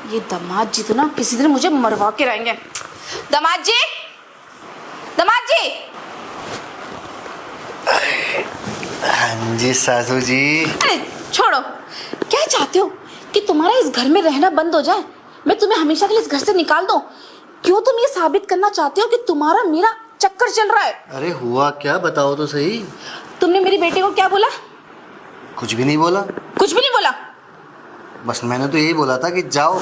ये दामाद जी तो ना किसी दिन मुझे मरवा के रहेंगे। दामाद जी, दामाद जी। हाँ जी सासू जी। अरे छोड़ो, क्या चाहते हो कि तुम्हारा इस घर में रहना बंद हो जाए? मैं तुम्हें हमेशा के लिए इस घर से निकाल दूं? क्यों तुम ये साबित करना चाहते हो कि तुम्हारा मेरा चक्कर चल रहा है? अरे हुआ क्या, बताओ तो सही। तुमने मेरी बेटी को क्या बोला? कुछ भी नहीं बोला। कुछ भी नहीं बोला? बस मैंने तो यही बोला था कि जाओ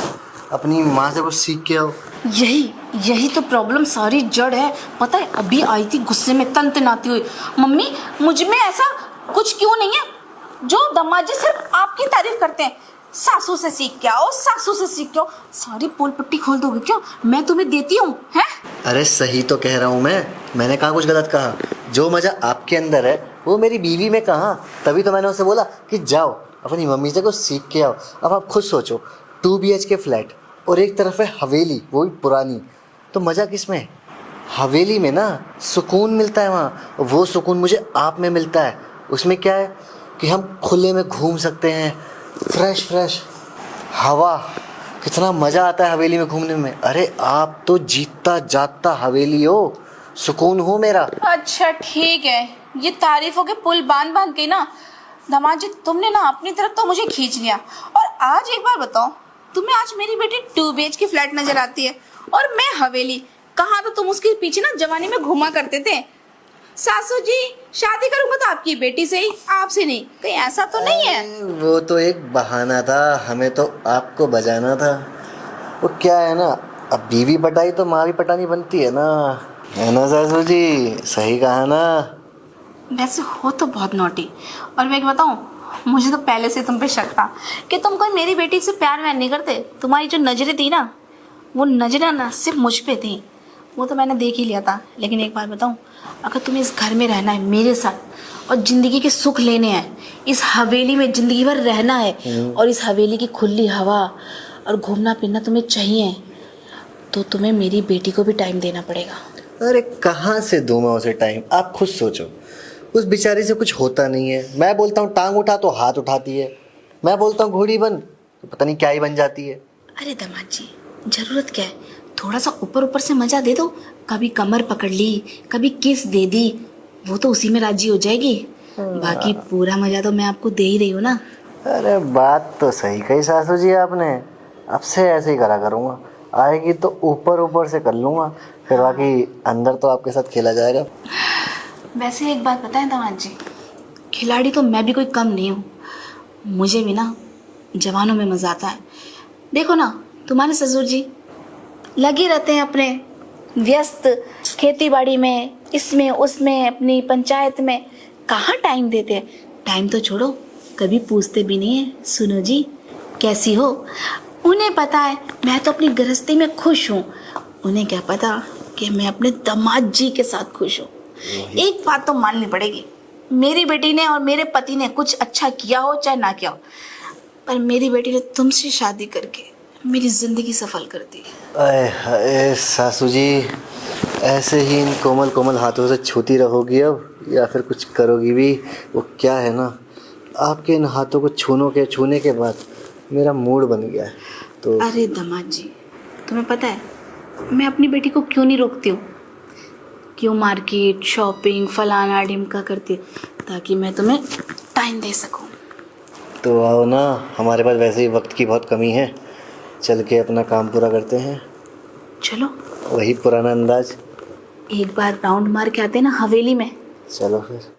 अपनी माँ से कुछ सीख के आओ। यही तो प्रॉब्लम सारी जड़ है। पता है, अभी आई थी गुस्से में तनतनाती हुई, मम्मी मुझ में ऐसा कुछ क्यों नहीं है जो दामाद जी सिर्फ आपकी तारीफ करते हैं। सासू से सीख के आओ, सासू से सीख के आओ। सारी पोल पट्टी खोल दोगे क्या? मैं तुम्हें देती हूँ हैं? अरे सही तो कह रहा हूँ मैंने कहाँ कुछ गलत कहा। जो मजा आपके अंदर है वो मेरी बीवी में कहाँ। तभी तो मैंने उसे बोला कि जाओ अपनी मम्मी से कुछ सीख के आओ। अब आप खुद सोचो, 2 BHK फ्लैट और एक तरफ है हवेली, वो भी पुरानी, तो मज़ा किस में? हवेली में ना सुकून मिलता है, वहाँ वो सुकून मुझे आप में मिलता है। उसमें क्या है कि हम खुले में घूम सकते हैं, फ्रेश हवा, कितना मज़ा आता है हवेली में घूमने में। अरे आप तो जीता जागता हवेली हो, सुकून हो मेरा। अच्छा ठीक है, ये तारीफों के पुल बांध बांध के ना दामाद जी तुमने ना अपनी तरफ तो मुझे खींच लिया। और आज एक बार बताओ, तुम्हें आज मेरी बेटी 2 BHK फ्लैट नजर आती है और मैं हवेली। कहाँ तो तुम उसके पीछे ना जवानी में घूमा करते थे। सासू जी शादी करूंगा तो आपकी बेटी से ही, आपसे नहीं। कहीं ऐसा तो नहीं है? वो तो एक बहाना था, हमें तो आपको बजाना था। वो क्या है ना, अब बीवी पटाई तो माँ भी पटानी बनती है ना सासू जी, सही कहा ना। वैसे हो तो बहुत नोटी। और मैं बताऊं, मुझे तो पहले से तुम पे शक था कि तुम कोई मेरी बेटी से प्यार व्यार नहीं करते। तुम्हारी जो नजरें थी ना, वो नजरें ना सिर्फ मुझ पे थी, वो तो मैंने देख ही लिया था। लेकिन एक बार बताऊं, अगर तुम्हें इस घर में रहना है मेरे साथ और ज़िंदगी के सुख लेने हैं, इस हवेली में ज़िंदगी भर रहना है और इस हवेली की खुली हवा और घूमना फिरना तुम्हें चाहिए, तो तुम्हें मेरी बेटी को भी टाइम देना पड़ेगा। अरे कहाँ से दूँ मैं उसे टाइम, आप खुद सोचो। उस बेचारी से कुछ होता नहीं है। मैं बोलता हूँ टांग उठा तो हाथ उठाती है, मैं बोलता हूँ घोड़ी बन तो पता नहीं क्या ही बन जाती है। अरे दामाद जी, ज़रूरत क्या है? थोड़ा सा ऊपर ऊपर से मजा दे दो। कभी कमर पकड़ ली, कभी किस दे दी, वो तो उसी में राजी हो जाएगी। बाकी पूरा मजा तो मैं आपको दे ही रही हूँ ना। अरे बात तो सही कही सासू जी आपने, अब से ऐसे ही करा करूँगा। आएगी तो ऊपर ऊपर से कर लूँगा, फिर बाकी अंदर तो आपके साथ खेला जाएगा। वैसे एक बात बताएं दामाद जी, खिलाड़ी तो मैं भी कोई कम नहीं हूँ। मुझे भी ना जवानों में मज़ा आता है। देखो ना, तुम्हारे ससुर जी लगे रहते हैं अपने व्यस्त खेती बाड़ी में, इसमें उसमें, अपनी पंचायत में, कहाँ टाइम देते हैं। टाइम तो छोड़ो, कभी पूछते भी नहीं है, सुनो जी कैसी हो। उन्हें पता है मैं तो अपनी गृहस्थी में खुश हूँ, उन्हें क्या पता कि मैं अपने दामाद जी के साथ खुश हूँ। एक बात तो माननी पड़ेगी, मेरी बेटी ने और मेरे पति ने कुछ अच्छा किया हो चाहे ना किया हो, पर मेरी बेटी ने तुमसे शादी करके मेरी जिंदगी सफल कर दी। अरे सासू जी, ऐसे ही इन कोमल कोमल हाथों से छूती रहोगी अब, या फिर कुछ करोगी भी? वो क्या है ना, आपके इन हाथों को छूने के बाद मेरा मूड बन गया है तो। अरे दामाद जी, तुम्हें पता है मैं अपनी बेटी को क्यों नहीं रोकती हूँ? क्यों मार्केट शॉपिंग फलाना ढिमका करती, ताकि मैं तुम्हें टाइम दे सकूँ। तो आओ ना, हमारे पास वैसे ही वक्त की बहुत कमी है, चल के अपना काम पूरा करते हैं। चलो, वही पुराना अंदाज। एक बार राउंड मार के आते हैं ना हवेली में। चलो फिर।